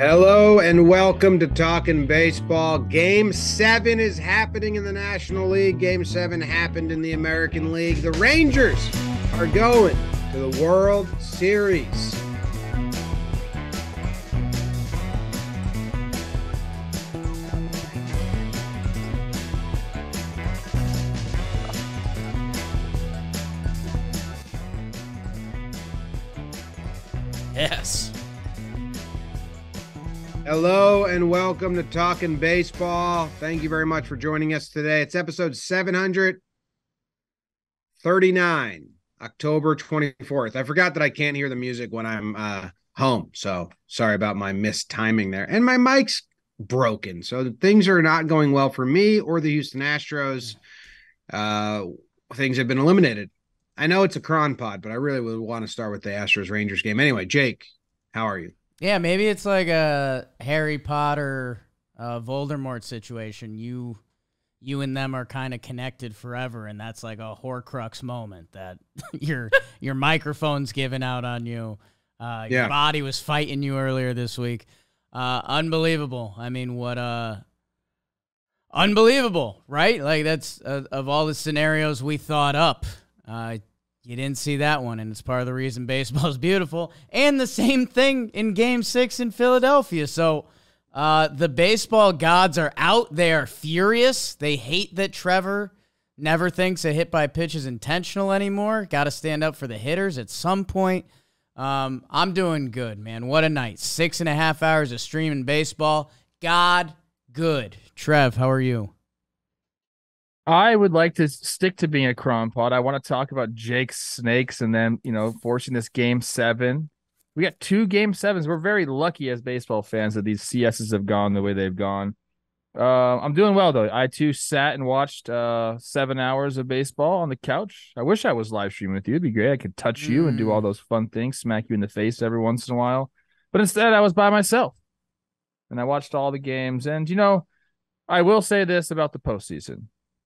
Hello and welcome to Talkin' Baseball. Game 7 is happening in the National League. Game 7 happened in the American League. The Rangers are going to the World Series. Yes. Hello and welcome to Talkin' Baseball. Thank you very much for joining us today. It's episode 739, October 24th. I forgot that I can't hear the music when I'm home, so sorry about my missed timing there. And my mic's broken, so things are not going well for me or the Houston Astros. Things have been eliminated. I know it's a cron pod, but I really would want to start with the Astros-Rangers game. Anyway, Jake, how are you? Yeah, maybe it's like a Harry Potter, Voldemort situation. You and them are kind of connected forever, and that's like a Horcrux moment that your microphone's giving out on you. Your body was fighting you earlier this week. Unbelievable. I mean, unbelievable, right? Like that's of all the scenarios we thought up. You didn't see that one, and it's part of the reason baseball is beautiful. And the same thing in Game 6 in Philadelphia. So the baseball gods are out. They are furious. They hate that Trevor never thinks a hit by pitch is intentional anymore. Got to stand up for the hitters at some point. I'm doing good, man. What a night. 6.5 hours of streaming baseball. God, good. Trev, how are you? I would like to stick to being a cron pod. I want to talk about Jake's Snakes and then, forcing this Game 7. We got 2 Game 7s. We're very lucky as baseball fans that these CSs have gone the way they've gone. I'm doing well, though. I, too, sat and watched 7 hours of baseball on the couch. I wish I was live streaming with you. It'd be great. I could touch you and do all those fun things, smack you in the face every once in a while. But instead, I was by myself. And I watched all the games. And, I will say this about the postseason.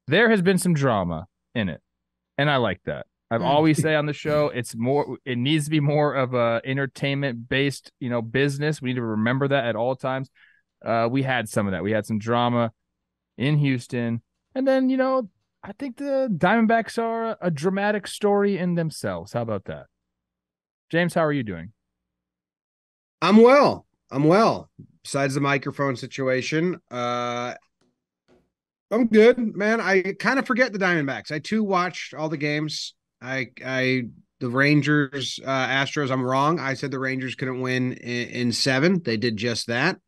There has been some drama in it, and I like that. I've always say on the show, it needs to be more of a entertainment-based, business. We need to remember that at all times. We had some of that. We had some drama in Houston, and then, I think the Diamondbacks are a dramatic story in themselves. How about that? James, how are you doing? I'm well. Besides the microphone situation, I'm good, man. I kind of forget the Diamondbacks. I too watched all the games. The Rangers, Astros. I'm wrong. I said the Rangers couldn't win in 7. They did just that.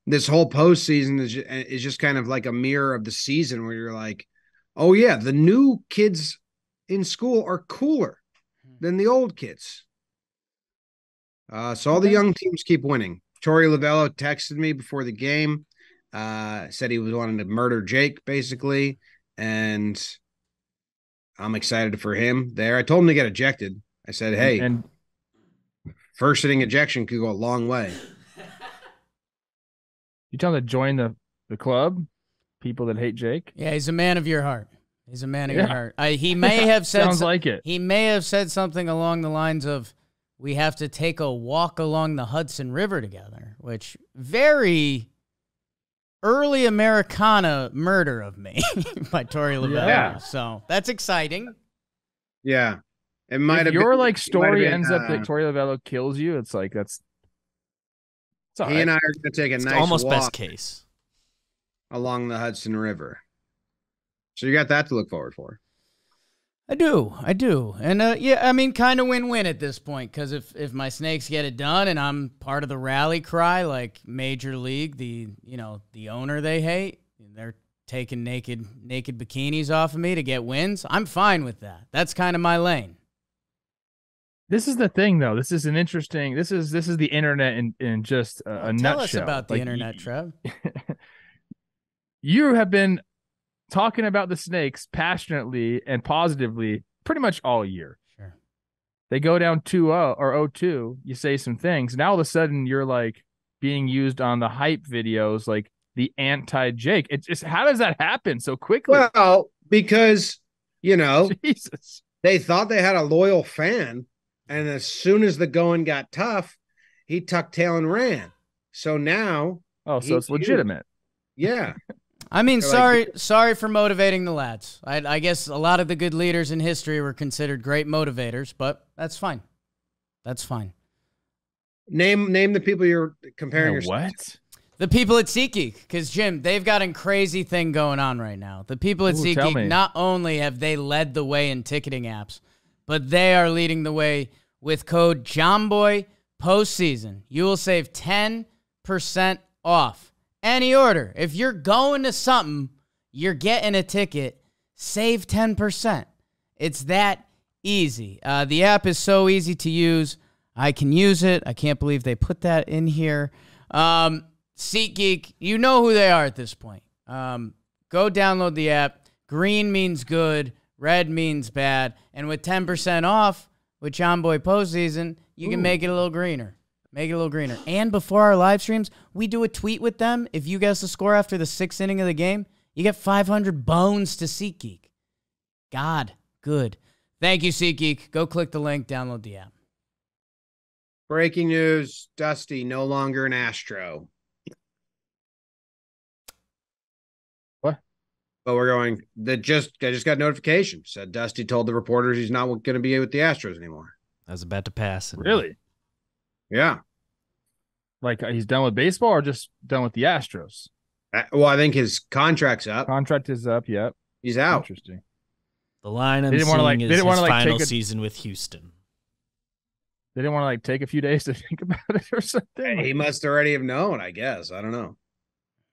This whole postseason is just kind of like a mirror of the season where you're like, oh yeah, the new kids in school are cooler than the old kids. So all the young teams keep winning. Torey Lovello texted me before the game. Said he was wanting to murder Jake, basically, and I'm excited for him there. I told him to get ejected. I said, hey, and first inning ejection could go a long way. You tell him to join the club, people that hate Jake? Yeah, he's a man of your heart. He's a man of your heart. He may have said Sounds like it. He may have said something along the lines of, we have to take a walk along the Hudson River together, which very early Americana murder of me by Torey Lovello. Yeah. So that's exciting. Yeah. It might have your like story ends up that Torey Lovello kills you. It's like it's all he right. And I are gonna take a nice almost walk best case along the Hudson River. So you got that to look forward for. I do. And yeah, I mean, kind of win-win at this point, because if my Snakes get it done and I'm part of the rally cry, like Major League, the owner they hate, they're taking naked bikinis off of me to get wins, I'm fine with that. That's kind of my lane. This is the thing, though. This is an interesting. This is the internet in just a nutshell. Tell us about the internet, Trev. You have been talking about the Snakes passionately and positively pretty much all year. Sure. They go down 2-0 or 0-2. You say some things. Now all of a sudden you're like being used on the hype videos, like the anti-Jake. It's just, how does that happen so quickly? Well, because, Jesus. They thought they had a loyal fan, and as soon as the going got tough, he tucked tail and ran. So now, Oh, so it's legitimate. Yeah. I mean, They're sorry for motivating the lads. I guess a lot of the good leaders in history were considered great motivators, but that's fine. That's fine. Name the people you're comparing yourself to. What? The people at SeatGeek, because, Jim, they've got a crazy thing going on right now. The people at Ooh, tell SeatGeek, me. not only have they led the way in ticketing apps, but they are leading the way with code JOHNBOY postseason. You will save 10% off any order. If you're going to something, you're getting a ticket, save 10%. It's that easy. The app is so easy to use. I can use it. I can't believe they put that in here. SeatGeek, you know who they are at this point. Go download the app. Green means good. Red means bad. And with 10% off with John Boy postseason, you can make it a little greener. Make it a little greener. And before our live streams, we do a tweet with them. If you guess the score after the 6th inning of the game, you get 500 bones to SeatGeek. God, good. Thank you, SeatGeek. Go click the link. Download the app. Breaking news, Dusty no longer an Astro. What? But we're going, I just got notification. Said Dusty told the reporters he's not going to be with the Astros anymore. I was about to pass. Really? Yeah. Like he's done with baseball or just done with the Astros? Well, I think his contract's up. Contract is up. Yep. He's out. Interesting. The line I'm They didn't wanna, seeing like- is his final take a- season with Houston. They didn't want to take a few days to think about it or something. He must already have known, I guess. I don't know.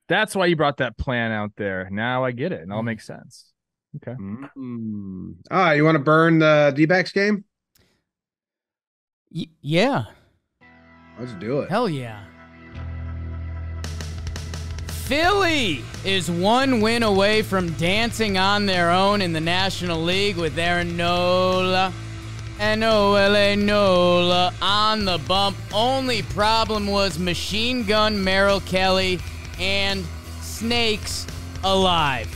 That's why you brought that plan out there. Now I get it. It all makes sense. Okay. Mm-hmm. You want to burn the D-backs game? Yeah. Let's do it. Hell yeah. Philly is one win away from dancing on their own in the National League with Aaron Nola. N-O-L-A Nola on the bump. Only problem was Machine Gun Merrill Kelly and Snakes alive.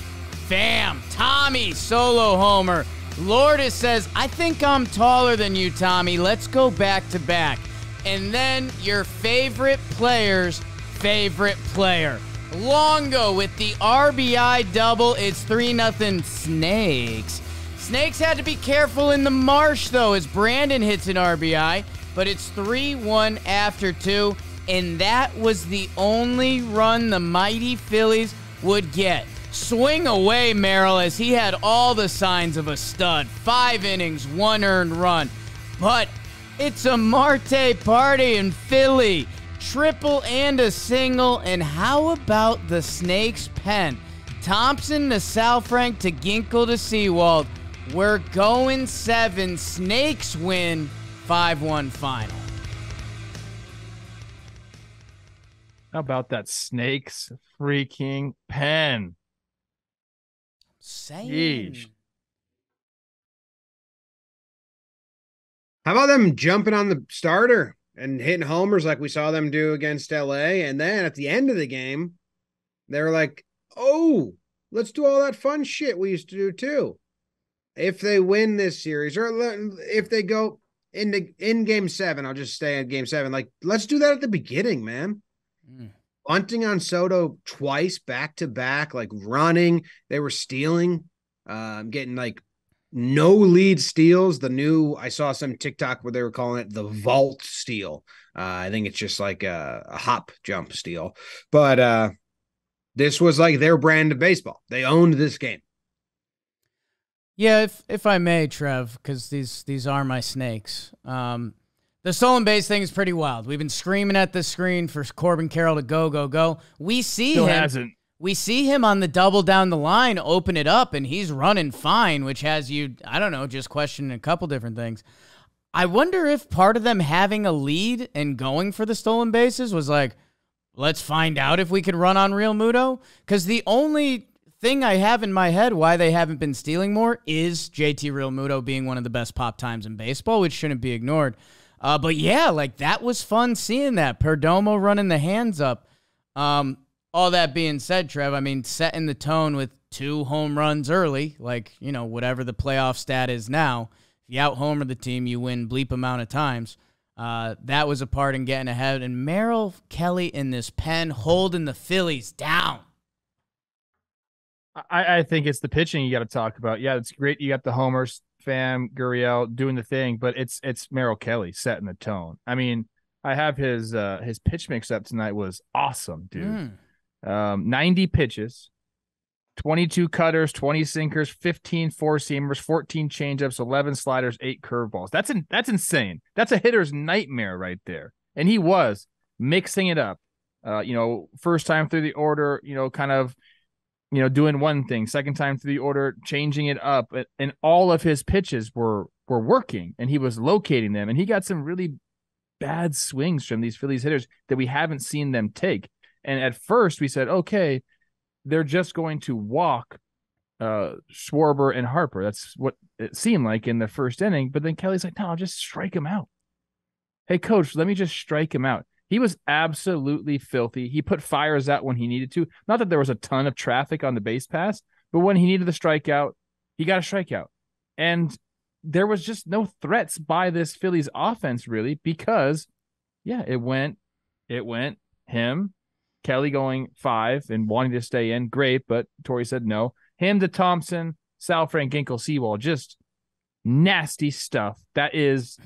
Bam! Tommy solo homer. Lourdes says, I think I'm taller than you, Tommy. Let's go back to back. And then your favorite player's favorite player. Longo with the RBI double. It's 3-0 Snakes. Snakes had to be careful in the marsh, though, as Brandon hits an RBI. But it's 3-1 after 2. And that was the only run the mighty Phillies would get. Swing away, Merrill, as he had all the signs of a stud. 5 innings, 1 earned run. But it's a Marte party in Philly. Triple and a single. And how about the Snakes pen? Thompson to Salfrank to Ginkel to Seawald. We're going 7. Snakes win 5-1 final. How about that Snakes freaking pen? Saying. Yeesh. How about them jumping on the starter and hitting homers like we saw them do against LA? And then at the end of the game, they were like, oh, let's do all that fun shit we used to do too. If they win this series, or if they go in game 7, I'll just stay in game 7. Like, let's do that at the beginning, man. Bunting on Soto twice back to back, like running. They were stealing, getting like no lead steals. I saw some TikTok where they were calling it the vault steal. I think it's just like a hop jump steal. But this was like their brand of baseball. They owned this game. Yeah, if I may, Trev, because these are my Snakes. The stolen base thing is pretty wild. We've been screaming at the screen for Corbin Carroll to go, go, go. We see Still him. hasn't. We see him on the double down the line, open it up, and he's running fine, which has you, I don't know, just questioning a couple different things. I wonder if part of them having a lead and going for the stolen bases was like, let's find out if we could run on Real Muto. Because the only thing I have in my head why they haven't been stealing more is JT Real Muto being one of the best pop times in baseball, which shouldn't be ignored. But yeah, like that was fun seeing that. Perdomo running the hands up. All that being said, Trev, I mean, setting the tone with 2 home runs early, like, you know, whatever the playoff stat is now. If you out-homer the team, you win bleep amount of times. That was a part in getting ahead. And Merrill Kelly in this pen holding the Phillies down. I think it's the pitching you got to talk about. Yeah, it's great. You got the homers, Pham, Gurriel doing the thing, but it's Merrill Kelly setting the tone. I mean, I have his pitch mix up tonight was awesome, dude. 90 pitches, 22 cutters, 20 sinkers, 15 four-seamers, 14 changeups, 11 sliders, 8 curveballs. That's insane. That's a hitter's nightmare right there. And he was mixing it up. First time through the order, kind of doing one thing, second time through the order, changing it up, and all of his pitches were working, and he was locating them, and he got some really bad swings from these Phillies hitters that we haven't seen them take. And at first we said, okay, they're just going to walk Schwarber and Harper. That's what it seemed like in the first inning. But then Kelly's like, no, I'll just strike him out. Hey, coach, let me just strike him out. He was absolutely filthy. He put fires out when he needed to. Not that there was a ton of traffic on the base pass, but when he needed the strikeout, he got a strikeout. And there was just no threats by this Phillies offense, really, because, it went him, Kelly going 5 and wanting to stay in. Great, but Torrey said no. Him to Thompson, Sal Frank-Ginkel, Sewall, just nasty stuff. That is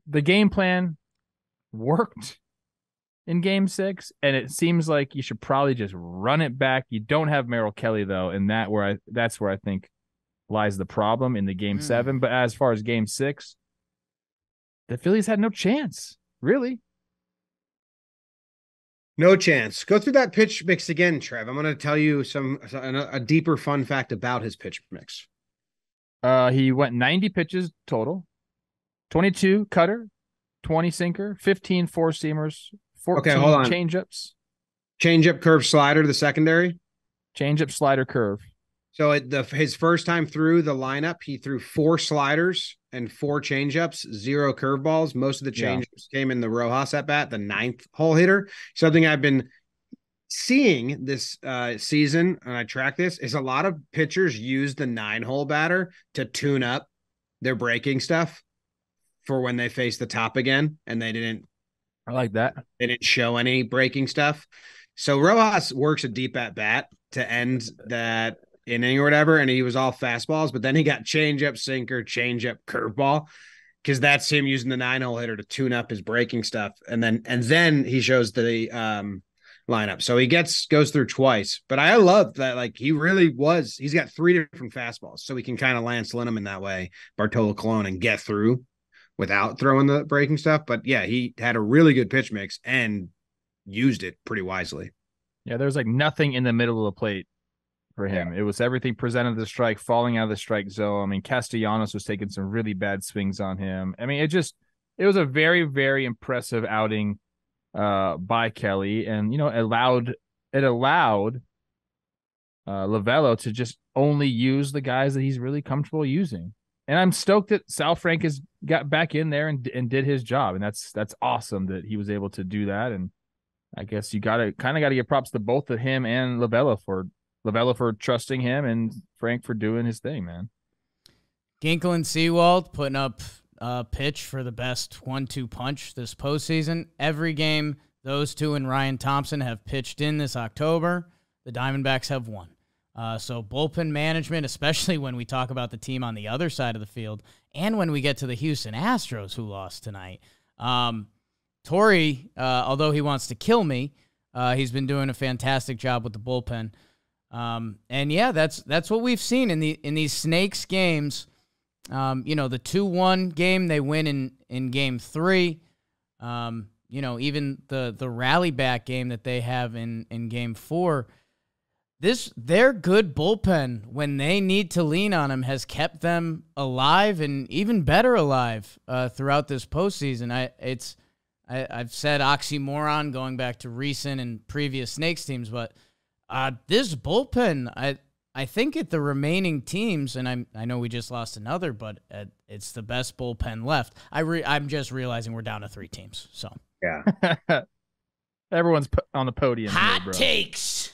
the game plan worked in game 6, and it seems like you should probably just run it back. You don't have Merrill Kelly, though, and that's where I think lies the problem in the game 7. But as far as game 6, the Phillies had no chance, really. No chance. Go through that pitch mix again, Trev. I'm going to tell you a deeper fun fact about his pitch mix. He went 90 pitches total, 22 cutter, 20 sinker, 15 four-seamers, 14 changeups. Changeup, curve, slider to the secondary. Changeup, slider, curve. So his first time through the lineup, he threw 4 sliders and 4 changeups, 0 curveballs. Most of the changeups came in the Rojas at bat, the 9th hole hitter. Something I've been seeing this season, and I track this, is a lot of pitchers use the 9-hole batter to tune up their breaking stuff for when they face the top again, and they didn't. I like that. They didn't show any breaking stuff. So Rojas works a deep at bat to end that inning or whatever, and he was all fastballs, but then he got changeup, sinker, changeup, curveball, because that's him using the 9-hole hitter to tune up his breaking stuff, and then he shows the lineup. So he goes through twice, but I love that. Like, he's got 3 different fastballs, so we can kind of Lance Lynn him in that way, Bartolo Colon, and get through without throwing the breaking stuff. But yeah, he had a really good pitch mix and used it pretty wisely. Yeah, there's like nothing in the middle of the plate for him. It was everything presented the strike, falling out of the strike zone. I mean, Castellanos was taking some really bad swings on him. I mean, it was a very, very impressive outing by Kelly, and allowed Lovello to just only use the guys that he's really comfortable using. And I'm stoked that Sal Frank has got back in there and did his job, and that's awesome that he was able to do that. And I guess you gotta give props to both of him and Lovello for trusting him, and Frank for doing his thing, man. Ginkel and Sewald putting up a pitch for the best 1-2 punch this postseason. Every game those two and Ryan Thompson have pitched in this October, the Diamondbacks have won. So bullpen management, especially when we talk about the team on the other side of the field, and when we get to the Houston Astros, who lost tonight. Torrey, although he wants to kill me, he's been doing a fantastic job with the bullpen. And yeah, that's what we've seen in these Snakes games. The 2-1 game they win in game 3. Even the rally back game that they have in game 4. Their good bullpen, when they need to lean on him, has kept them alive and even better alive throughout this postseason. I've said oxymoron going back to recent and previous Snakes teams, but this bullpen, I think at the remaining teams, and I know we just lost another, but it's the best bullpen left. I'm just realizing we're down to 3 teams. So yeah, everyone's on the podium. Hot here, bro. takes.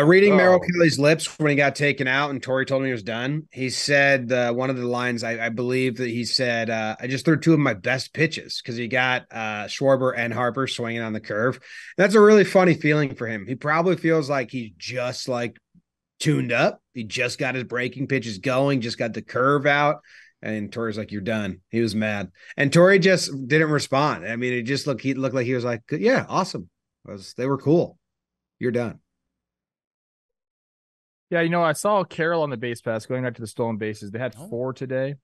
Reading Merrill Oh. Kelly's lips when he got taken out and Torrey told me he was done, he said one of the lines, I believe that he said, I just threw two of my best pitches because he got Schwarber and Harper swinging on the curve. That's a really funny feeling for him. He probably feels like he's just like tuned up. He just got his breaking pitches going, just got the curve out. And Torrey's like, you're done. He was mad. And Torrey just didn't respond. I mean, he looked like he was like, yeah, awesome. They were cool. You're done. Yeah, I saw Carroll on the base pass going back to the stolen bases. They had 4 today.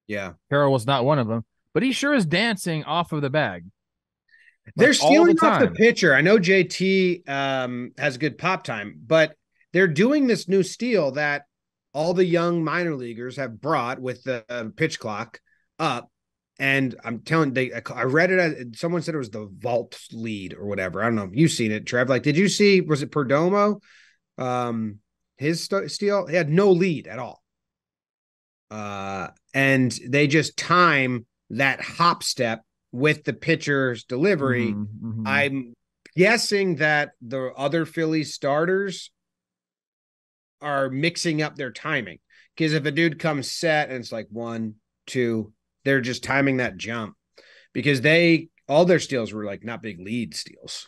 Yeah. Carroll was not one of them, but he sure is dancing off of the bag. They're stealing the off the time. pitcher. I know JT has good pop time, but they're doing this new steal that all the young minor leaguers have brought with the pitch clock up. And I'm telling I read it. Someone said it was the vault lead or whatever. I don't know. You've seen it, Trev. Like, did you see, was it Perdomo? His steal, he had no lead at all. And they just time that hop step with the pitcher's delivery. Mm-hmm. I'm guessing that the other Phillies starters are mixing up their timing. Because if a dude comes set and it's like 1, 2, they're just timing that jump. Because all their steals were like not big lead steals.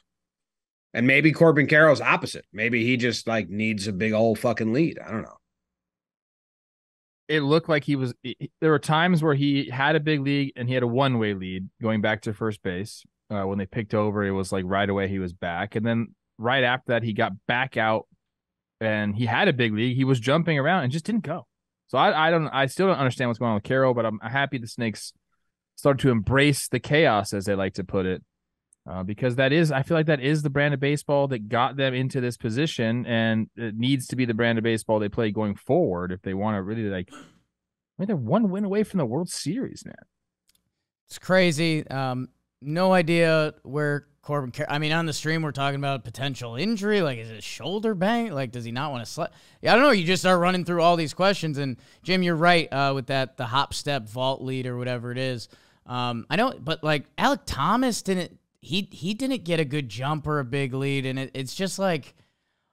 And maybe Corbin Carroll's opposite. Maybe he just like needs a big old fucking lead. I don't know. It looked like there were times where he had a big lead and he had a one-way lead going back to first base. When they picked over, it was like right away he was back. And then right after that, he got back out and he had a big lead. He was jumping around and just didn't go. So I still don't understand what's going on with Carroll, but I'm happy the Snakes started to embrace the chaos, as they like to put it. Because I feel like that is the brand of baseball that got them into this position, and it needs to be the brand of baseball they play going forward if they want to really they're one win away from the World Series, man. It's crazy. No idea where Corbin. I mean, on the stream we're talking about potential injury. Like, is it shoulder bang? Like, does he not want to slap? Yeah, I don't know. You just start running through all these questions, and Jim, you're right with the hop step vault lead or whatever it is. I know, but like Alek Thomas didn't. He didn't get a good jump or a big lead, and it's just like,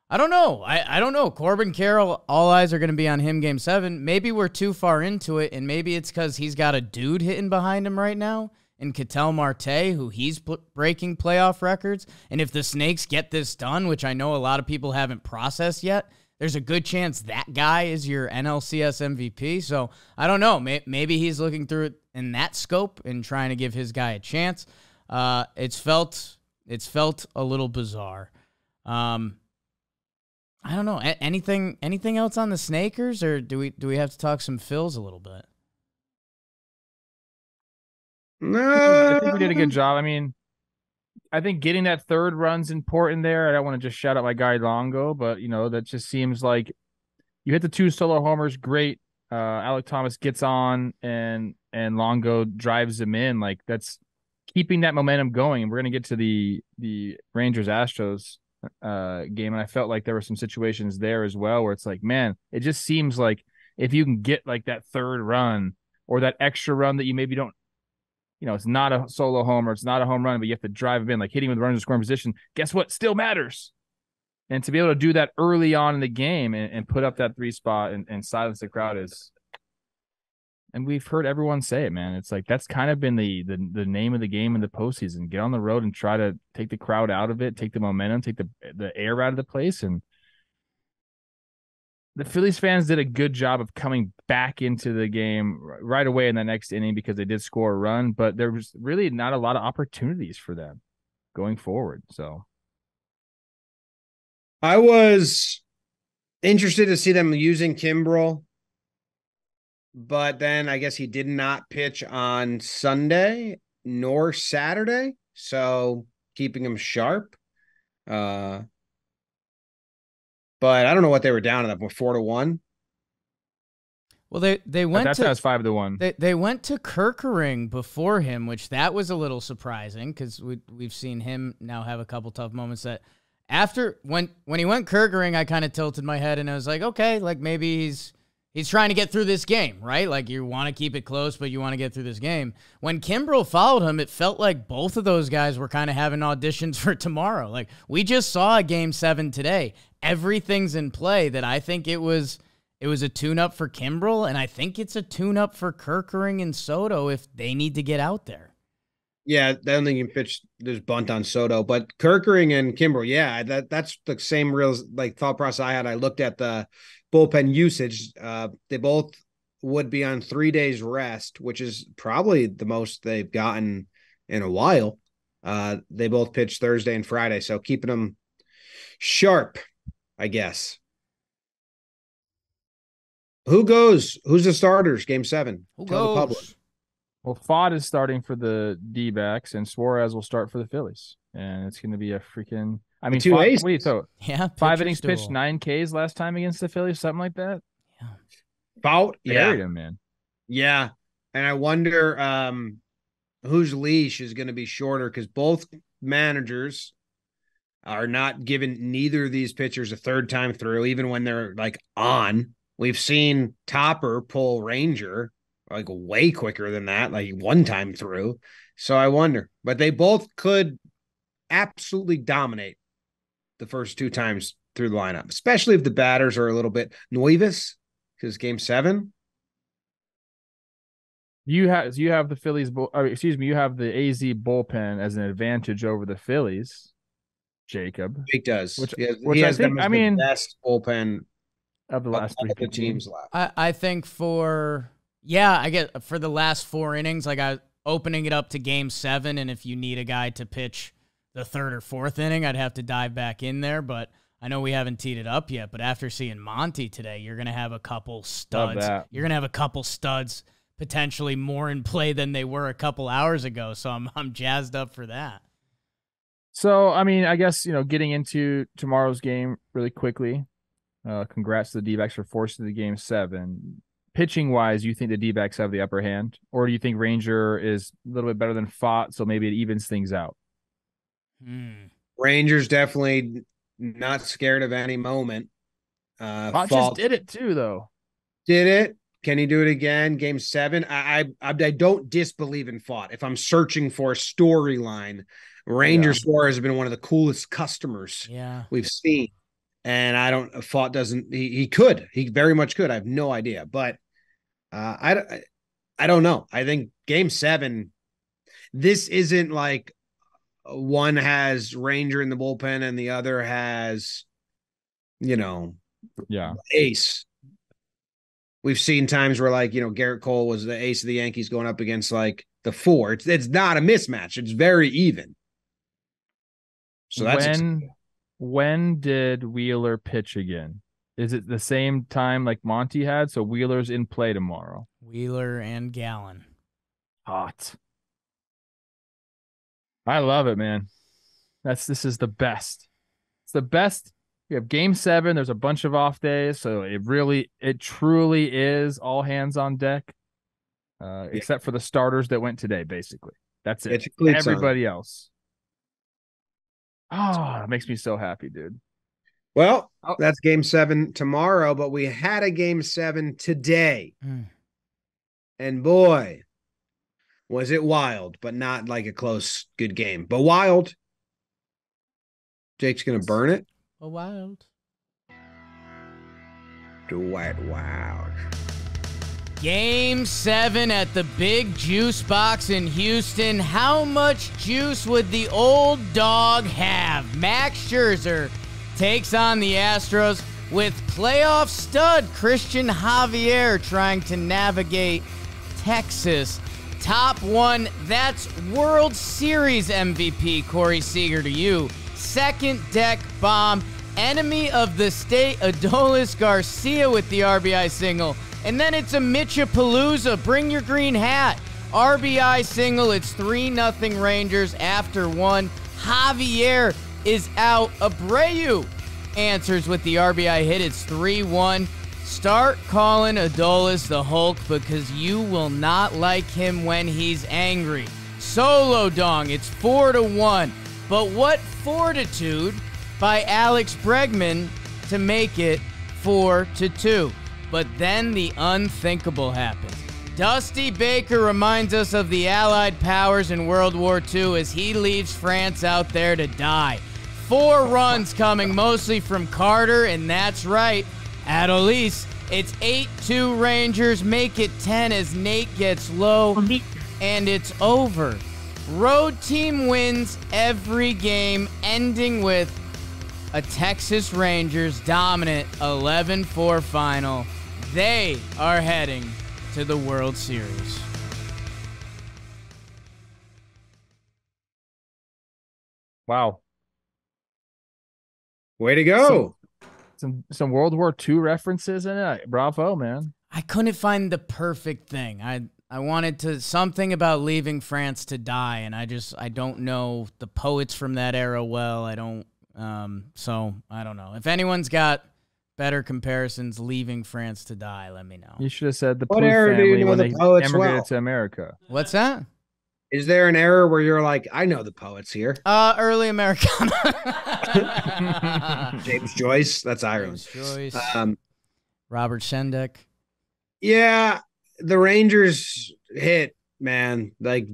I don't know. I don't know. Corbin Carroll, all eyes are going to be on him Game 7. Maybe we're too far into it, and maybe it's because he's got a dude hitting behind him right now in Ketel Marte, who he's breaking playoff records. And if the Snakes get this done, which I know a lot of people haven't processed yet, there's a good chance that guy is your NLCS MVP. So I don't know. Maybe he's looking through it in that scope and trying to give his guy a chance. It's felt a little bizarre. I don't know. Anything else on the Snakers, or do we have to talk some Phils a little bit? I think we did a good job. I mean, I think getting that third run's important there. I don't want to just shout out my guy Longo, but that just seems like you hit the 2 solo homers, great. Alek Thomas gets on and Longo drives him in. Like, that's keeping that momentum going. And we're going to get to the Rangers Astros game, and I felt like there were some situations there as well where it's like, man, it just seems like if you can get like that third run or that extra run that you maybe don't, it's not a solo homer, it's not a home run, but you have to drive him in, like hitting with runners in scoring position. Guess what? Still matters. And to be able to do that early on in the game and put up that 3 spot and silence the crowd is. And we've heard everyone say it, man. It's like that's kind of been the name of the game in the postseason. Get on the road and try to take the crowd out of it, take the momentum, take the air out of the place. And the Phillies fans did a good job of coming back into the game right away in the next inning because they did score a run, but there was really not a lot of opportunities for them going forward. So I was interested to see them using Kimbrel, but then I guess he did not pitch on Sunday nor Saturday, so keeping him sharp. But I don't know what they were down at, 4-1. Well, they went that's to 5-1. They went to Kerkering before him, which that was a little surprising because we've seen him now have a couple tough moments. That after when he went Kerkering, I kind of tilted my head and I was like, okay, like maybe He's trying to get through this game, right? Like, you want to keep it close, but you want to get through this game. When Kimbrel followed him, it felt like both of those guys were kind of having auditions for tomorrow. Like, we just saw a Game 7 today. Everything's in play that I think it was a tune-up for Kimbrel, and I think it's a tune-up for Kerkering and Soto if they need to get out there. Yeah, I don't think you can pitch this bunt on Soto, but Kerkering and Kimbrel, yeah, that's the same real like thought process I had. I looked at the bullpen usage. They both would be on 3 days rest, which is probably the most they've gotten in a while. They both pitched Thursday and Friday, so keeping them sharp, I guess. Who goes? Who's the starters? Game 7. Who Tell goes? the public. Well, Fott is starting for the D-backs, and Suarez will start for the Phillies. And it's going to be a freaking... I mean, two aces. What do you throw? Yeah, 5 innings pitcher pitched, duel. 9 Ks last time against the Phillies, something like that. Bout, Buried him, man. Yeah. And I wonder whose leash is going to be shorter because both managers are not giving neither of these pitchers a third time through, even when they're like on. We've seen Topper pull Ranger like way quicker than that, like one time through. So I wonder, but they both could absolutely dominate the first 2 times through the lineup, especially if the batters are a little bit nervous because Game 7. You have the Phillies, you have the AZ bullpen as an advantage over the Phillies, Jacob. Jake does. Which he has I think, them as the best bullpen of the last 3 teams left. I think I get for the last 4 innings, like I opening it up to Game 7, and if you need a guy to pitch the 3rd or 4th inning, I'd have to dive back in there, but I know we haven't teed it up yet, but after seeing Monty today, you're going to have a couple studs. You're going to have a couple studs potentially more in play than they were a couple hours ago, so I'm jazzed up for that. So, I mean, I guess, getting into tomorrow's game really quickly, congrats to the D-backs for forcing the Game 7. Pitching-wise, you think the D-backs have the upper hand? Or do you think Ranger is a little bit better than Fott, so maybe it evens things out? Rangers definitely not scared of any moment. Fott just did it too, though. Did it? Can he do it again? Game 7? I don't disbelieve in Fott. If I'm searching for a storyline, Ranger Suarez has been one of the coolest customers we've seen. And Fott doesn't, he very much could. I have no idea, but I don't know. I think Game 7, this isn't like one has Ranger in the bullpen and the other has, ace. We've seen times where Garrett Cole was the ace of the Yankees going up against the 4. It's not a mismatch. It's very even. So that's when did Wheeler pitch again? Is it the same time like Monty had? So Wheeler's in play tomorrow. Wheeler and Gallen. Hot. I love it, man. This is the best. It's the best. We have Game 7. There's a bunch of off days, so it truly is all hands on deck. Except for the starters that went today, basically. That's it. Everybody else. Oh, it makes me so happy, dude. Well, that's Game 7 tomorrow, but we had a Game 7 today. And boy, was it wild, but not like a close, good game. But wild. Jake's going to burn it. Wild. Dwight Wild. Game 7 at the Big Juice Box in Houston. How much juice would the old dog have? Max Scherzer takes on the Astros with playoff stud Christian Javier trying to navigate Texas. Top 1, that's World Series MVP Corey Seager to you. Second deck bomb, enemy of the state Adolis Garcia with the RBI single. And then it's a Mitchapalooza. Bring your green hat. RBI single. It's 3-0 Rangers after 1. Javier is out. Abreu answers with the RBI hit. It's 3-1. Start calling Adolis the Hulk because you will not like him when he's angry. Solo dong. It's 4-1. But what fortitude by Alex Bregman to make it 4-2. But then the unthinkable happens. Dusty Baker reminds us of the Allied powers in World War II as he leaves France out there to die. 4 runs coming mostly from Carter, and that's right, Adolis. It's 8-2 Rangers, make it 10 as Nate gets low, and it's over. Road team wins every game, ending with a Texas Rangers dominant 11-4 final. They are heading to the World Series. Wow. Way to go. Some World War II references in it. Bravo, man. I couldn't find the perfect thing. I wanted to something about leaving France to die, and I don't know the poets from that era well. So I don't know. If anyone's got better comparisons, leaving France to die, let me know. You should have said the What Pooh era do you family know when the they poets emigrated well? to America. What's that? Is there an era where you're like, I know the poets here? Early Americana. James Joyce, that's Ireland. James Joyce. Robert Shendek. Yeah, the Rangers hit, man. Like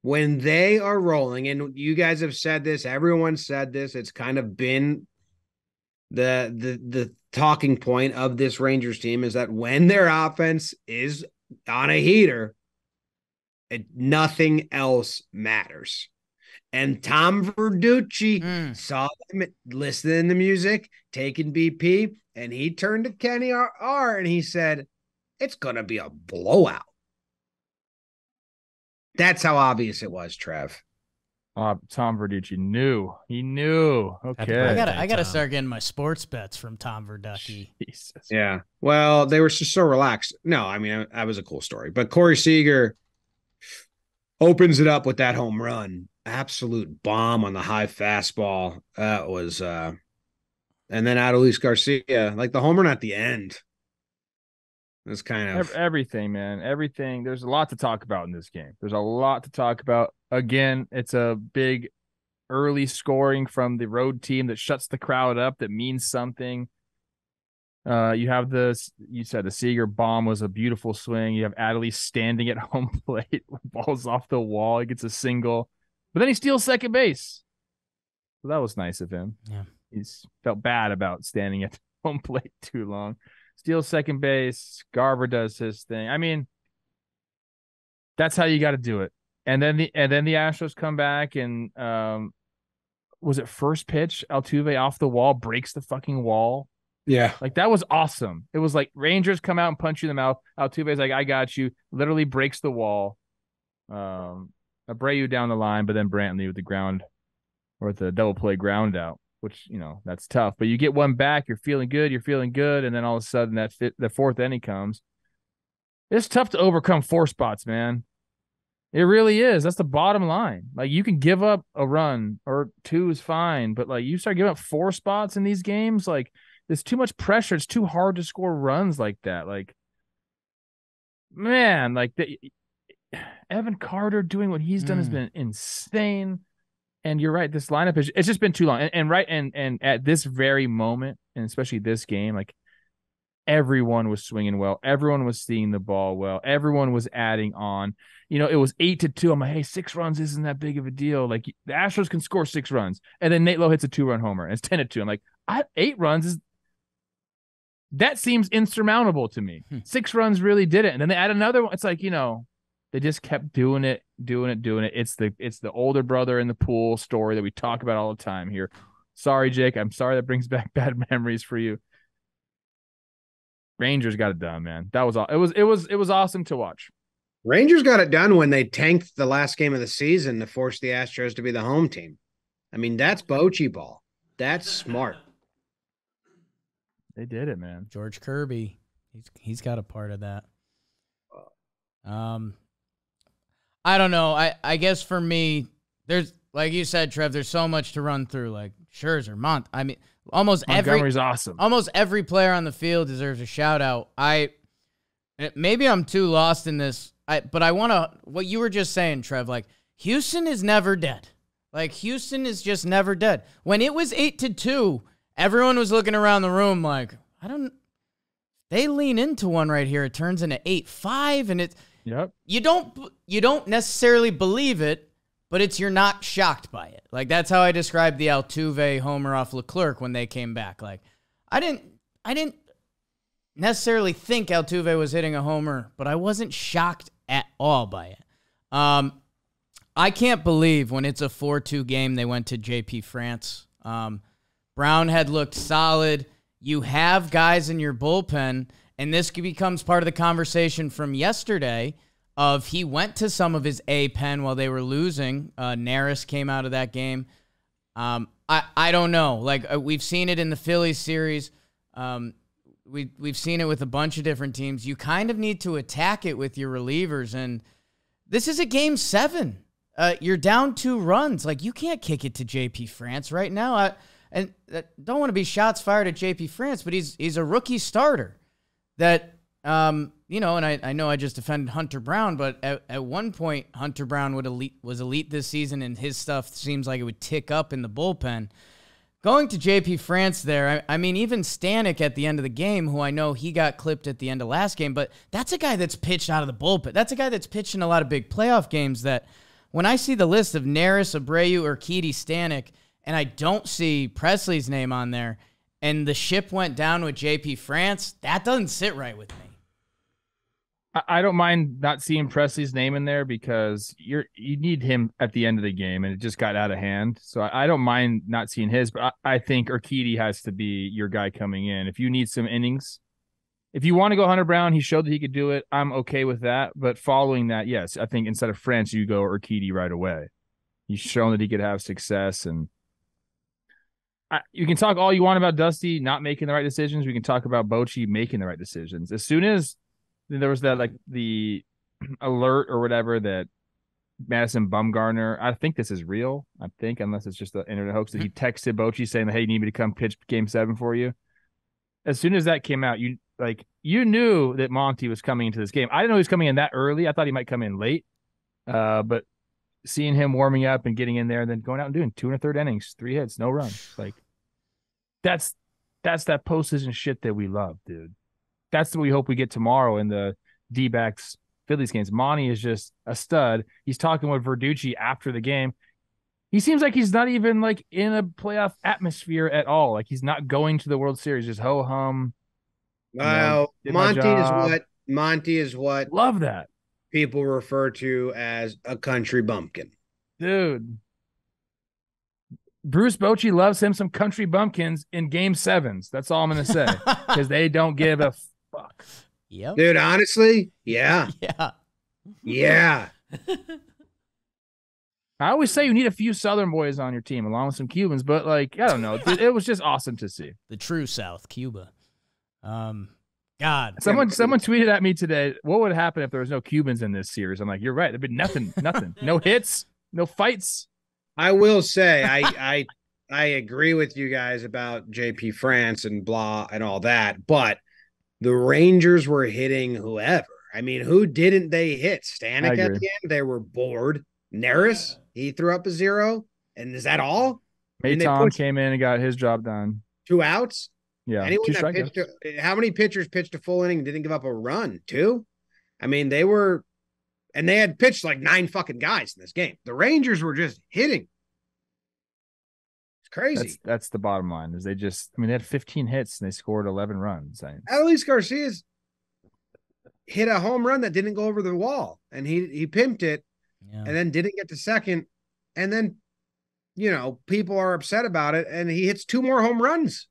when they are rolling, and you guys have said this, everyone said this, it's kind of been the talking point of this Rangers team is that when their offense is on a heater, nothing else matters. And Tom Verducci saw them listening to music, taking BP, and he turned to Kenny R and he said, it's going to be a blowout. That's how obvious it was, Trev. Tom Verducci knew. He knew. Okay. I gotta start getting my sports bets from Tom Verducci. Jesus. Yeah. Well, they were just so relaxed. No, I mean, that was a cool story. But Corey Seager opens it up with that home run. Absolute bomb on the high fastball. That was and then Adolis Garcia, like the home run at the end. It's kind of everything, man. Everything. There's a lot to talk about in this game. There's a lot to talk about. Again, it's a big early scoring from the road team that shuts the crowd up, that means something. You have you said the Seager bomb was a beautiful swing. You have Adley standing at home plate, balls off the wall. He gets a single, but then he steals second base. So that was nice of him. Yeah. He's felt bad about standing at home plate too long. Steals second base. Garver does his thing. I mean, that's how you got to do it. And then the Astros come back and was it first pitch? Altuve off the wall breaks the fucking wall. Yeah. Like that was awesome. It was like Rangers come out and punch you in the mouth. Altuve's like, I got you. Literally breaks the wall. Abreu down the line, but then Brantley with the ground or with the double play ground out, which, that's tough. But you get one back, you're feeling good. And then all of a sudden the fourth inning comes. It's tough to overcome 4 spots, man. It really is. That's the bottom line. Like you can give up a run or 2 is fine, but like you start giving up 4 spots in these games, like there's too much pressure. It's too hard to score runs like that. Like, man, like Evan Carter doing what he's done has been insane. And you're right. This lineup it's just been too long. And at this very moment, and especially this game, like everyone was swinging well. Everyone was seeing the ball well. Everyone was adding on. It was 8-2. I'm like, hey, 6 runs isn't that big of a deal. Like the Astros can score 6 runs, and then Nate Lowe hits a 2-run homer, and it's 10-2. I'm like, 8 runs that seems insurmountable to me. 6 runs really did it, and then they add another one. It's like they just kept doing it. It's the older brother in the pool story that we talk about all the time here. Sorry, Jake. I'm sorry that brings back bad memories for you. Rangers got it done, man. That was all. It was awesome to watch. Rangers got it done when they tanked the last game of the season to force the Astros to be the home team. I mean, that's Bochy ball. That's smart. They did it, man. George Kirby, he's got a part of that. I don't know. I guess for me, there's like you said, Trev. There's so much to run through. Like Scherzer, I mean, Montgomery's awesome. Almost every player on the field deserves a shout out. Maybe I'm too lost in this. But I want to, what you were just saying, Trev, like Houston is never dead. Like Houston is just never dead. When it was 8-2, everyone was looking around the room like, they lean into one right here. It turns into 8-5, and Yep. you don't necessarily believe it, but you're not shocked by it. Like, that's how I described the Altuve homer off Leclerc when they came back. Like, I didn't necessarily think Altuve was hitting a homer, but I wasn't shocked at all by it. I can't believe when it's a 4-2 game they went to JP France. Brown had looked solid. You have guys in your bullpen, and this becomes part of the conversation from yesterday of he went to some of his A pen while they were losing. Neris came out of that game. I don't know. Like, we've seen it in the Phillies series. We've seen it with a bunch of different teams. You kind of need to attack it with your relievers, and this is a game 7. You're down 2 runs. Like, you can't kick it to JP France right now. And don't want to be shots fired at JP France, but he's a rookie starter that, and I know I just defended Hunter Brown, but at one point, Hunter Brown was elite this season, and his stuff seems like it would tick up in the bullpen. Going to JP France there, I mean, even Stanek at the end of the game, who I know he got clipped at the end of last game, but that's a guy that's pitched out of the bullpen. That's a guy that's pitched in a lot of big playoff games that when I see the list of Neris, Abreu, Urquidy, Stanek, and I don't see Presley's name on there, and the ship went down with JP France, that doesn't sit right with me. I don't mind not seeing Presley's name in there because you need him at the end of the game, and it just got out of hand. So I don't mind not seeing his, but I think Urquidy has to be your guy coming in. If you need some innings, if you want to go Hunter Brown, he showed that he could do it. I'm okay with that. But following that, yes, I think instead of France, you go Urquidy right away. He's shown that he could have success, and you can talk all you want about Dusty not making the right decisions. We can talk about Bochy making the right decisions. As soon as there was that, like, the alert or whatever that Madison Bumgarner, I think this is real. I think, unless it's just the internet hoax, that he texted Bochy saying, "Hey, you need me to come pitch game 7 for you." As soon as that came out, you knew that Monty was coming into this game. I didn't know he was coming in that early. I thought he might come in late. But seeing him warming up and getting in there and then going out and doing 2 1/3 innings, 3 hits, no runs. Like, that's that postseason shit that we love, dude. That's what we hope we get tomorrow in the D-backs Phillies games. Monty is just a stud. He's talking with Verducci after the game. He seems like he's not even, like, in a playoff atmosphere at all. Like, he's not going to the World Series, just ho-hum. Wow. Monty is what love that people refer to as a country bumpkin. Dude. Bruce Bochy loves him some country bumpkins in game 7s. That's all I'm going to say. Because they don't give a fuck. Yep. Dude, honestly, yeah. Yeah. Yeah. I always say you need a few Southern boys on your team along with some Cubans, but, like, I don't know. It was just awesome to see. The true South, Cuba. God. Someone tweeted at me today, what would happen if there was no Cubans in this series? I'm like, you're right. There'd be nothing. No hits, no fights. I will say, I agree with you guys about JP France and blah and all that, but the Rangers were hitting whoever. I mean, who didn't they hit? Stanek at the end? They were bored. Neris, he threw up a 0. And is that all? Maton came in and got his job done. 2 outs? Yeah. Anyone that pitched how many pitchers pitched a full inning and didn't give up a run? 2? I mean, they had pitched like 9 fucking guys in this game. The Rangers were just hitting. It's crazy. That's the bottom line. Is they had 15 hits and they scored 11 runs. Adolis Garcia's hit a home run that didn't go over the wall, and he pimped it, and then didn't get to second, and then people are upset about it, and he hits 2 more home runs.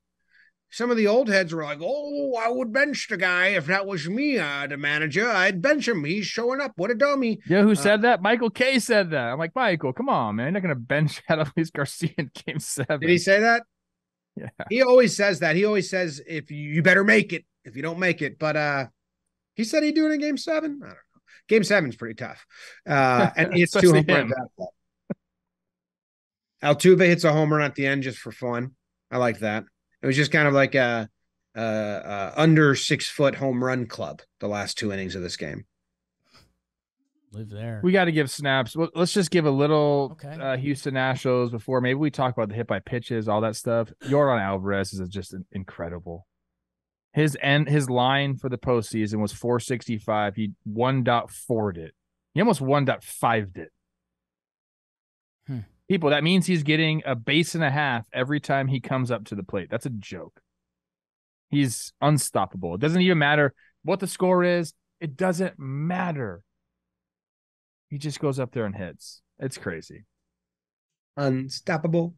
Some of the old heads were like, "Oh, I would bench the guy if that was me, the manager. I'd bench him. He's showing up. What a dummy." Yeah, who said that? Michael K said that. I'm like, Michael, come on, man. You're not going to bench Adolis Garcia in game 7. Did he say that? Yeah. He always says that. He always says, if you better make it if you don't make it. But he said he'd do it in game 7. I don't know. Game 7's pretty tough. And it's 2 home runs. Altuve hits a home run at the end just for fun. I like that. It was just kind of like a under 6-foot home run club the last 2 innings of this game. Live there. We got to give snaps. Let's just give a little Houston Astros before maybe we talk about the hit by pitches, all that stuff. Yordan Alvarez is just incredible. his line for the postseason was 465. He 1.4'd it. He almost 1.5'd it. People, that means he's getting a base and a half every time he comes up to the plate. That's a joke. He's unstoppable. It doesn't even matter what the score is. It doesn't matter. He just goes up there and hits. It's crazy. Unstoppable.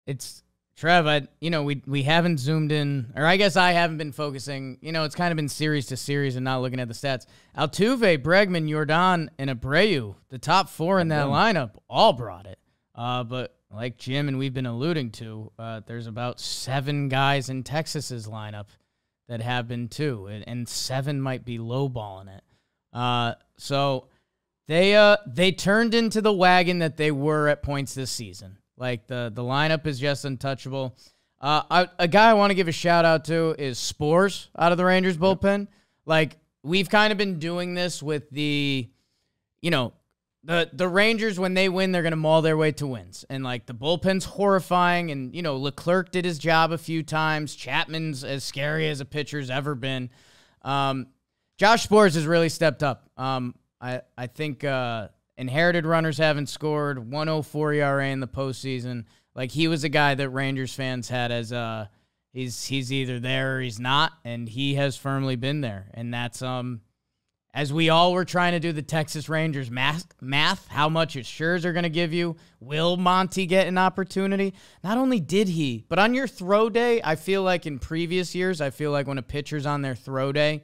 It's Trev, we haven't zoomed in, or I guess I haven't been focusing. It's kind of been series to series and not looking at the stats. Altuve, Bregman, Jordan, and Abreu, the top four in that lineup, all brought it. But like Jim and we've been alluding to, there's about 7 guys in Texas's lineup that have been too, and 7 might be lowballing it. So they turned into the wagon that they were at points this season. Like, the lineup is just untouchable. A guy I want to give a shout-out to is Spores out of the Rangers bullpen. Like, we've kind of been doing this with the Rangers, when they win, they're going to maul their way to wins. And, like, the bullpen's horrifying, and, Leclerc did his job a few times. Chapman's as scary as a pitcher's ever been. Josh Spores has really stepped up. I think inherited runners haven't scored, 104 ERA in the postseason. Like, he was a guy that Rangers fans had as he's either there or he's not, and he has firmly been there. And that's as we all were trying to do the Texas Rangers math, how much is Scherzer going to give you? Will Monty get an opportunity? Not only did he, but on your throw day, I feel like in previous years, when a pitcher's on their throw day,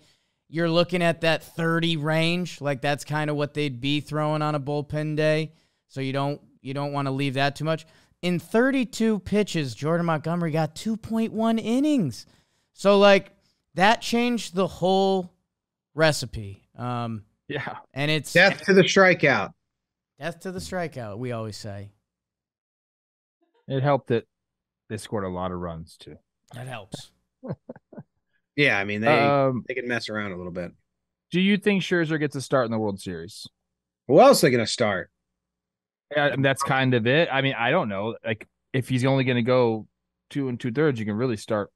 you're looking at that 30 range. Like, that's kind of what they'd be throwing on a bullpen day. So you don't want to leave that too much. In 32 pitches, Jordan Montgomery got 2.1 innings. So, like, that changed the whole recipe. Yeah. And it's death to the strikeout. Death to the strikeout, we always say. It helped that they scored a lot of runs, too. That helps. Yeah, I mean, they can mess around a little bit. Do you think Scherzer gets a start in the World Series? Who else are they going to start? Yeah, that's kind of it. I mean, I don't know. Like, if he's only going to go 2 2/3, you can really start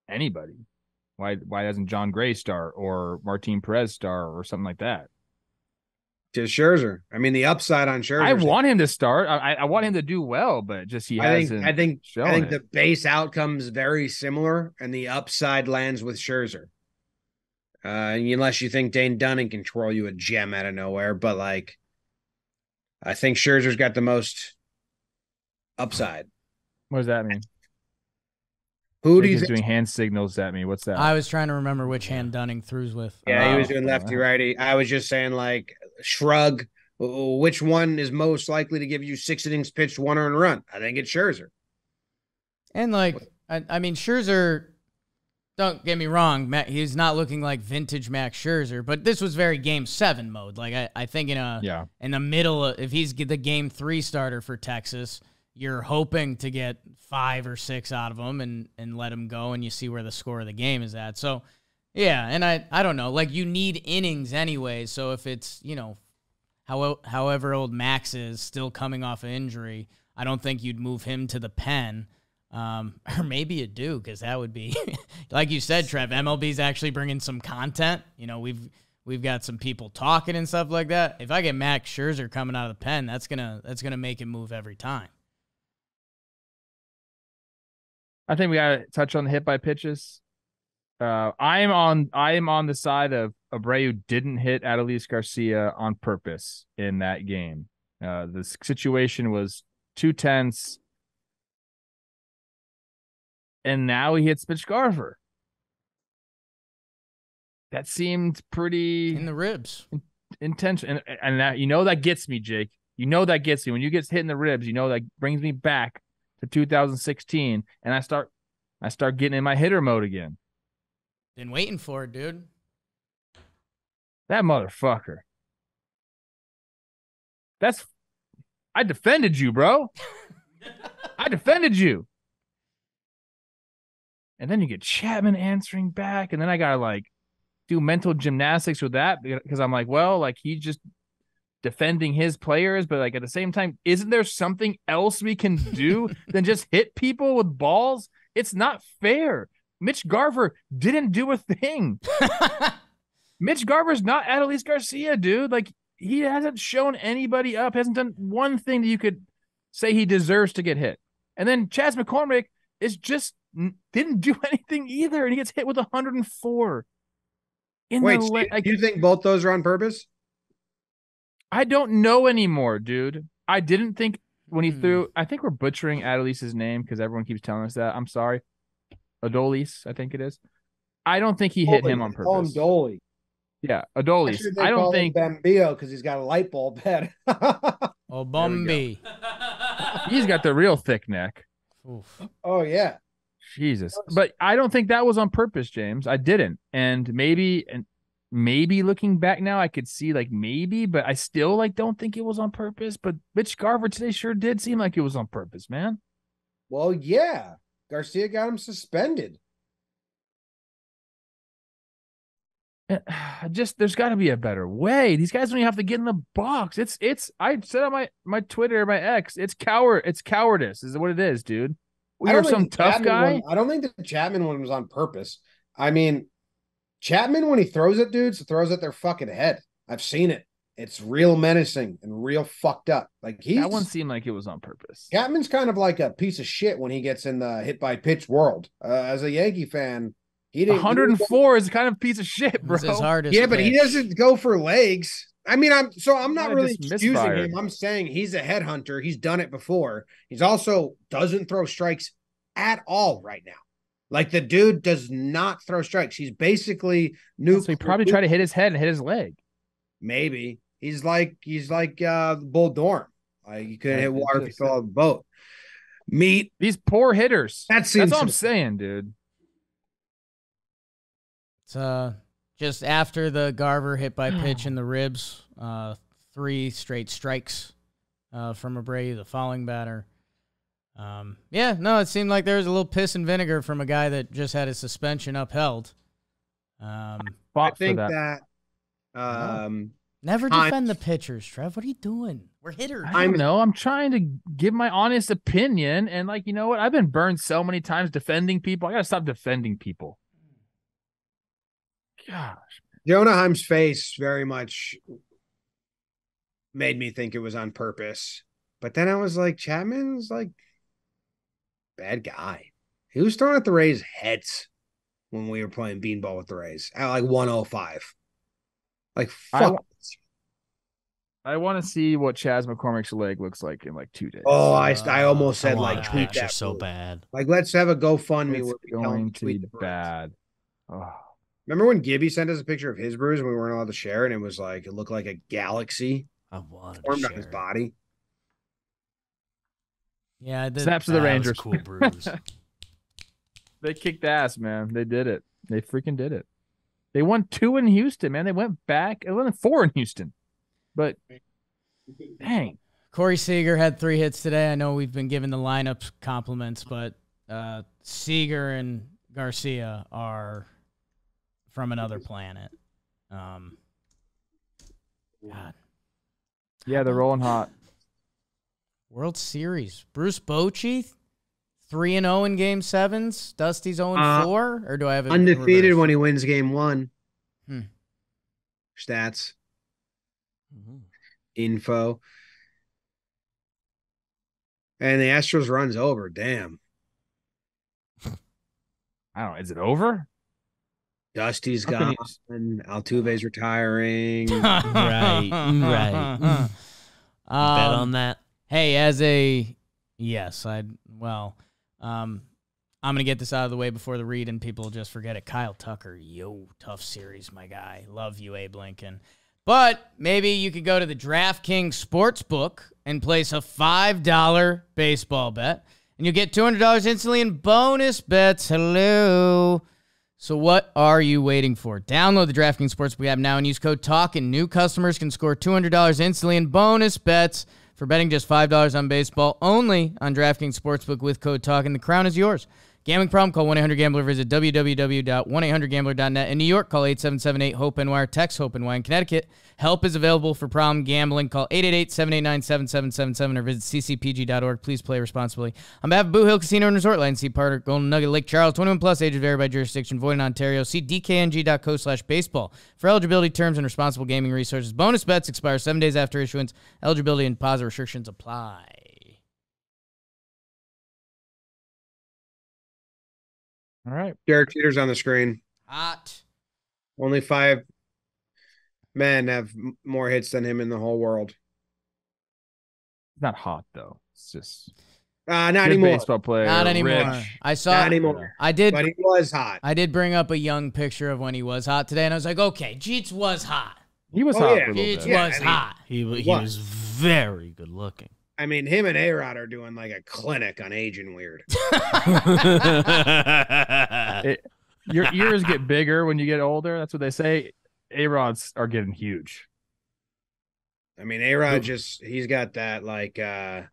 anybody. Why doesn't John Gray start or Martin Perez start or something like that? To Scherzer. I mean, the upside on Scherzer. I want him to start. I want him to do well, but just he hasn't. I think it. The base outcome's very similar, and the upside lands with Scherzer. Unless you think Dane Dunning can twirl you a gem out of nowhere, but like, I think Scherzer's got the most upside. What does that mean? Who do you think doing hand signals at me? What's that? I was trying to remember which hand Dunning throws with. Yeah, he was doing lefty righty. I was just saying, like, shrug. Which one is most likely to give you 6 innings pitched, 1 earned run? I think it's Scherzer. And like, I mean, Scherzer. Don't get me wrong, he's not looking like vintage Max Scherzer, but this was very Game 7 mode. Like, I think in the middle, if he's the Game 3 starter for Texas, you're hoping to get 5 or 6 out of him and let him go, and you see where the score of the game is at. So, yeah, and I don't know. Like, you need innings anyway, so if it's, however old Max is, still coming off an injury, I don't think you'd move him to the pen. Or maybe you do, because that would be, like you said, Trev, MLB's actually bringing some content. We've got some people talking and stuff like that. If I get Max Scherzer coming out of the pen, that's gonna make him move every time. I think we gotta touch on the hit by pitches. I am on the side of Abreu didn't hit Adolis Garcia on purpose in that game. The situation was too tense. And now he hits Mitch Garver. That seemed pretty in the ribs, intense, and that, that gets me, Jake. That gets me when you get hit in the ribs. That brings me back to 2016, and I start getting in my hitter mode again. Been waiting for it, dude. That motherfucker. I defended you, bro. I defended you. And then you get Chapman answering back. And then I got to do mental gymnastics with that because I'm like, well, he's just defending his players. But at the same time, isn't there something else we can do than just hit people with balls? It's not fair. Mitch Garver didn't do a thing. Mitch Garver's not Adolis Garcia, dude. Like, he hasn't shown anybody up, hasn't done one thing that you could say he deserves to get hit. And then Chas McCormick didn't do anything either, and he gets hit with 104. Wait, so do you think both those are on purpose? I don't know anymore, dude. I didn't think when he threw. I think we're butchering Adolis's name because everyone keeps telling us that. I'm sorry. Adolis, I think it is. I don't think he hit him on purpose. Call him Dolly. Yeah, Adolis. I don't think Bambio because he's got a light bulb head. Oh, Bumby. He's got the real thick neck. Oof. Oh yeah, Jesus. But I don't think that was on purpose, James. I didn't. And maybe looking back now, I could see maybe, but I still don't think it was on purpose. But Mitch Garver today sure did seem like it was on purpose, man. Well, yeah. Garcia got him suspended. There's got to be a better way. These guys don't even have to get in the box. I said on my Twitter, my ex, it's cowardice is what it is, dude. You're some tough guy. I don't think the Chapman one was on purpose. I mean, Chapman, when he throws at dudes, throws at their fucking head. I've seen it. It's real menacing and real fucked up. That one seemed like it was on purpose. Chapman's kind of like a piece of shit when he gets in the hit by pitch world. As a Yankee fan, he didn't. 104 is kind of a piece of shit, bro. It's his hardest yeah, but pitch. he doesn't go for legs. I mean, I'm not really excusing misfired. him. I'm saying he's a headhunter. He's done it before. He's also doesn't throw strikes at all right now. The dude does not throw strikes. He's basically new. So he probably tried to hit his head and hit his leg. Maybe he's like Bull Dorm. You couldn't hit water if you fell out of the boat. Meat. These poor hitters. That's all I'm saying, dude. It's just after the Garver hit by pitch in the ribs, 3 straight strikes from Abreu, the following batter. It seemed like there was a little piss and vinegar from a guy that just had his suspension upheld. I think that never defend the pitchers, Trev. What are you doing? We're hitters. I don't know. I'm trying to give my honest opinion, and you know what? I've been burned so many times defending people. I gotta stop defending people. Gosh, Jonah Heim's face very much made me think it was on purpose. But then I was like, Chapman's bad guy. He was throwing at the Rays' heads when we were playing beanball with the Rays at 105. Fuck. I want to see what Chas McCormick's leg looks like in 2 days. Oh, I almost said tweet that so bad. Let's have a GoFundMe. It's going to be bad. Oh. Remember when Gibby sent us a picture of his bruise and we weren't allowed to share, and it was it looked like a galaxy formed on his body. Yeah, snaps of the Rangers. Cool bruise. They kicked ass, man. They did it. They freaking did it. They won 2 in Houston, man. They went back. It won 4 in Houston. But dang, Corey Seager had 3 hits today. I know we've been giving the lineup compliments, but Seager and Garcia are from another planet. God. Yeah, they're rolling hot. World Series. Bruce Bochy, 3-0 in Game 7s. Dusty's 0-4, or do I have it undefeated when he wins Game 1? Stats. Info. And the Astros runs over. Damn. I don't know. Is it over? Dusty's gone. Altuve's retiring. Right. Bet on that. Hey, I'm going to get this out of the way before the read and people just forget it. Kyle Tucker, tough series, my guy. Love you, Abe Lincoln. But maybe you could go to the DraftKings Sportsbook and place a $5 baseball bet, and you'll get $200 instantly in bonus bets. Hello. So what are you waiting for? Download the DraftKings Sportsbook app now and use code Talkin. New customers can score $200 instantly in bonus bets for betting just $5 on baseball only on DraftKings Sportsbook with code Talkin. The crown is yours. Gambling problem? Call 1-800-GAMBLER. Visit www.1800gambler.net. In New York, call 877-8-HOPE-NY. Text HOPE-NY. In Connecticut, help is available for problem gambling. Call 888-789-7777 or visit ccpg.org. Please play responsibly. On behalf of Boo Hill Casino and Resort, Line C. Parker, Golden Nugget, Lake Charles, 21 plus, age vary by jurisdiction, void in Ontario. See dkng.co/baseball for eligibility terms and responsible gaming resources. Bonus bets expire 7 days after issuance. Eligibility and deposit restrictions apply. All right. Derek Jeter's on the screen. Hot. Only 5 men have more hits than him in the whole world. Not hot though. It's just Not good anymore. baseball player. Not anymore. Rich. I saw. Not anymore. I did. But he was hot. I did bring up a young picture of when he was hot today, and I was like, okay, Jeets was hot. He was Oh, hot yeah. for a little Jeets bit. Yeah, was I mean- hot. He What? was very good looking. I mean, him and A-Rod are doing like a clinic on aging weird. Your ears get bigger when you get older. That's what they say. A-Rods are getting huge. I mean, A-Rod he's got that like Ariana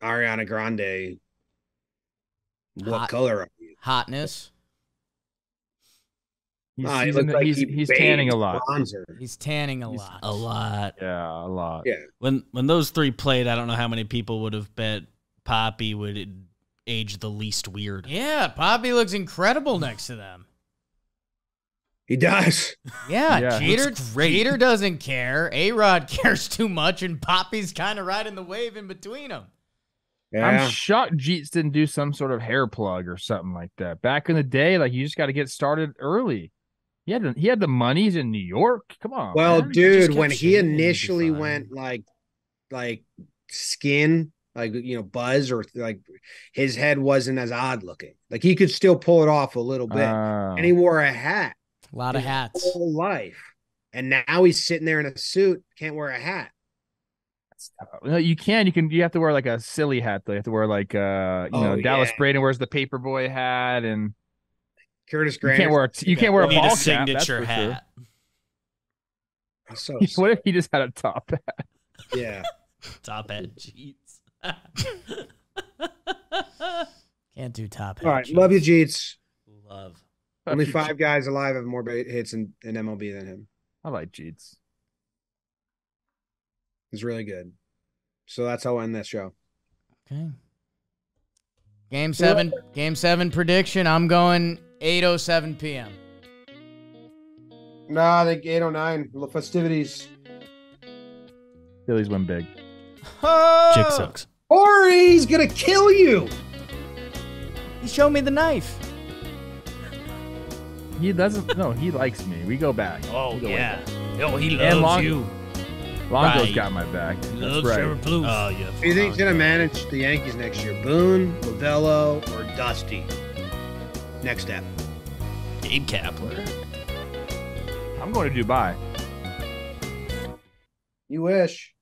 Grande. What Hot. color are you? Hotness. He's, He he's, looks in the- like he's, he he's tanning a bathed lot. bronzer. He's tanning a lot. A lot. Yeah, a lot. Yeah. When those three played, I don't know how many people would have bet Papi would age the least weird. Yeah, Papi looks incredible next to them. He does. Yeah, Yeah. Looks great. Jeter doesn't care. A-Rod cares too much, and Papi's kind of riding the wave in between them. Yeah. I'm shocked Jeets didn't do some sort of hair plug or something like that. Back in the day, like you just got to get started early. He had the money. He's in New York. Come on. Well, man. dude, kept when he shaving, he'd be initially fine. went like skin, like buzz, or like his head wasn't as odd looking. Like he could still pull it off a little bit. And he wore a hat A lot of his hats. whole life. And now he's sitting there in a suit, can't wear a hat. No, you have to wear like a silly hat though. You have to wear like Oh, Dallas yeah. Braden wears the paperboy hat, and Curtis you Grant. can't wear a Need ball a cap. signature that's for sure. hat. So What if he just had a top hat? yeah. Top hat Jeets. Can't do top hat. All right, love you, Jeets. Love. Only 5 guys alive have more hits in MLB than him. I like Jeets. He's really good. So that's how I end that show. Okay. Game 7 prediction. I'm going 8:07 p.m. No, I think 809. Little festivities. Phillies win big. Chick sucks. Or he's gonna kill you. He showed me the knife. He doesn't. No, he likes me. We go back. Oh, We go way yeah. back. Oh, he And loves you. Longo's Right. got my back. He That's loves right. Trevor Plouffe. Oh, yeah. Who do you think he's gonna manage the Yankees next year? Boone, Lavello, or Dusty? Next step. Gabe Kapler. I'm going to Dubai. You wish.